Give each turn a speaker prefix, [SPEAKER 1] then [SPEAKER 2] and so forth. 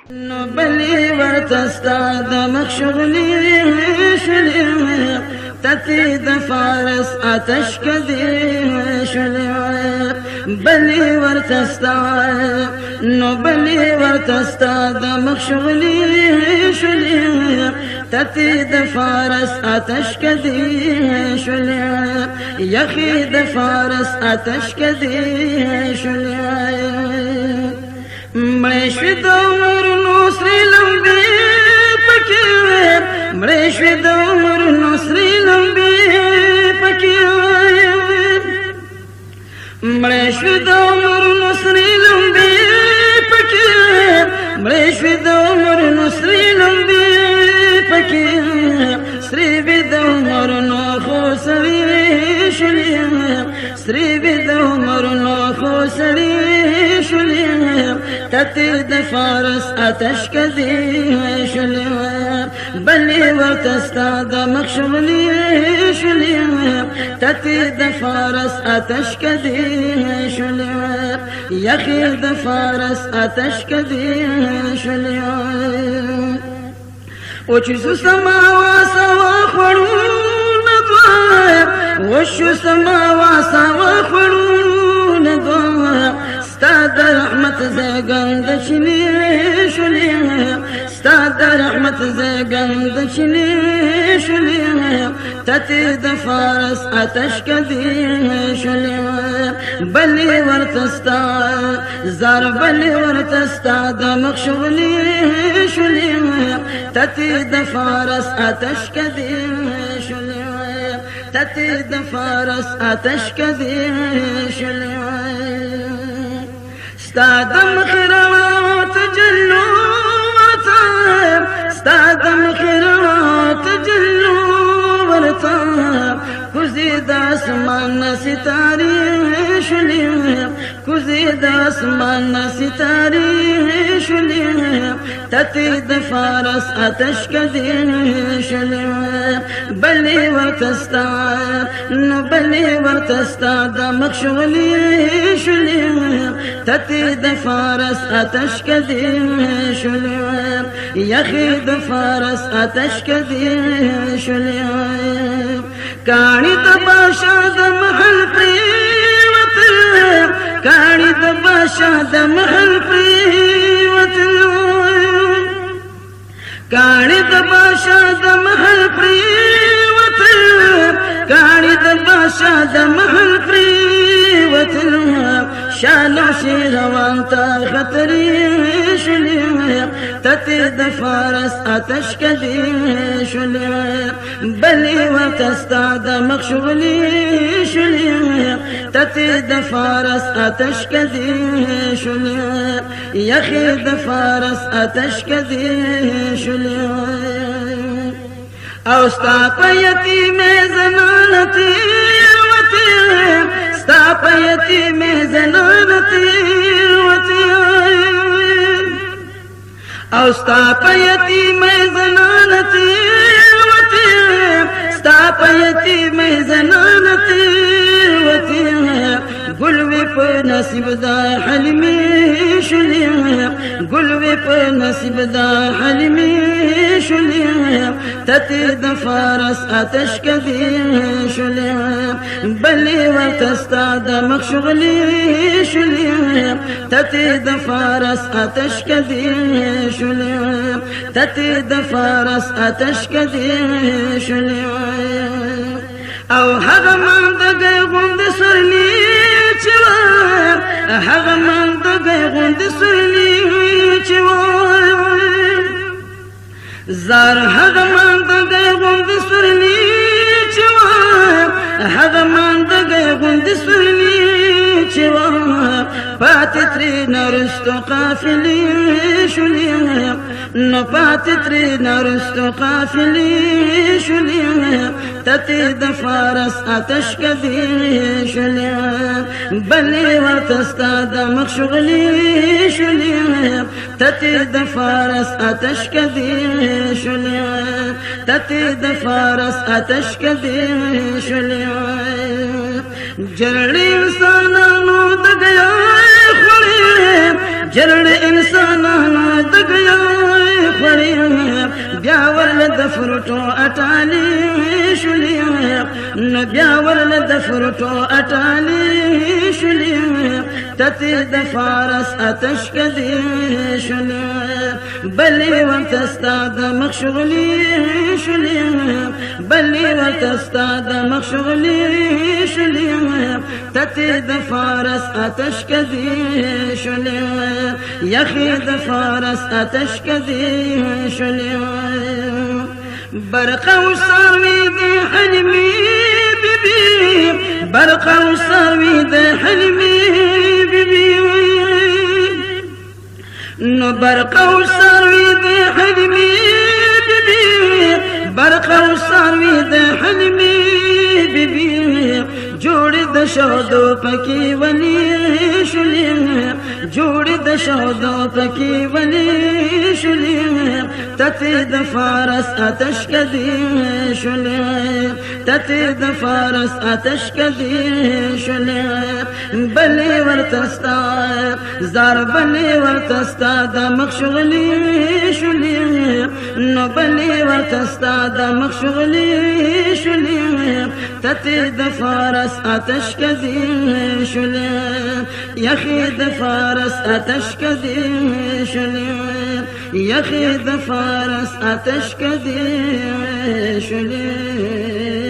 [SPEAKER 1] نو بلی ورتستا دمخ شغلی شلی تتی دفارس آتش کدی شلی بلی ورتستا نو بلی ورتستا دمخ شغلی شلی تتی دفارس آتش کدی شلی یخی دفارس آتش کدی شلی مړشوي د عمرونو سرې لمبې پکې مړشوي د عمرونو سرې لمبې پکې مړشوي د عمرونو سرې لمبې پکې مړشوي د عمرونو سرې لمبې پکې سرې وي د عمرونو خو سړې شولې سرې وي د عمرونو خو سړې شولې تتی د فارس آتش کدی شلی بلی ورتستا د مخ شغلی شلی تتی د فارس آتش کدی شلی یخی د فارس آتش کدی شلی وچو سماوا سوا خورو ندوا وشو سماوا سوا خورو ندوا ستا د رحمت زګند چلی شلی ستا د رحمت زګند چلی شلی تتی د فارس آتش کدی شلی بلی ورتستا زار بلی ورتستا د مخ شغلی شلی تتی د فارس آتش کدی شلی تتی د فارس آتش کدی شلی ستا د مخیرات جلو ورتا ستا د مخیرات جلو ورتا کوزی د اسمان ستاری شلی کوزی د اسمان ستاری شلی تتی د فارس آتش کدی شلی بلی ورتستا نو بلی ورتستا د مخ شغلی شلی تتی د فارس آتش کدی شلی یخی د فارس آتش کدی شلی کانی د باشا د محل پریوت کانی د باشا د محل پریوت کانی د باشا د محل پریوت کانی د باشا د محل پریوت شانو شي روان تا خطرې شولې تتی د فارس آتش کدی شولې بلی ورتستا د مخ شغلی شولې تتی د فارس آتش کدی شولې یخی د فارس آتش کدی شولې او ستا په یتیم زنانتی وتی ستا په یتیم زنانتی وتی او ستا په یتیم زنانتی وتی ستا په یتیم زنانتی وتی گلوی په نصیب دا حلمی شلی گلوی په نصیب دا حلمی شلی تتی د فارس آتش کدی شلی بلی ورتستا د مخ شغلی شلی تتی د فارس آتش کدی شلی تتی د فارس آتش کدی شلی او هغه من د غوند سرلی چوا هغه من د غوند سرلی چوا زار هغه من د غوند سرلی چوا هغه من د غوند سرلی چوا پاتې ترې نرستو قافلې شولې نو پاتې ترې نرستو قافلې شولې تتی د فارس آتش کدی شولې بلی ورتستا د مخ شغلی شولې تتی د فارس آتش کدی شولې تتی د فارس آتش کدی شولې جرړې انسانانو د ګیا خړې دګیا خوري بیا ورل د فروټو اټالي شولي نو بیا ورل د فروټو اټالي شولي تتی د فارس آتش کدي شولي بلې ورته ستا د مخ شغلي شولي بلې ورته ستا د مخ شغلي شولي تتی د فارس آتش کدي شولي یخي د فارس آتش کدي شولي برق او ساروي د حلمي بيبي برق او ساروي د حلمي بيبي نو برق او ساروي د حلمي بيبي برق او ساروي د حلمي بيبي جوړ د شودو پکې ونی شولې جوړ د شودو پکې ونی شولې تته د فارس آتش کدي شولې تته د فارس آتش کدي شولې بلې ورتستا زار بلې ورتستا د مخشغلي شولې نو بلې ورتستا د مخشغلي شولې تته د فارس آتش کدي شولې یخي د فارس آتش کدي شولې یخي د فارس آتش کدي شولې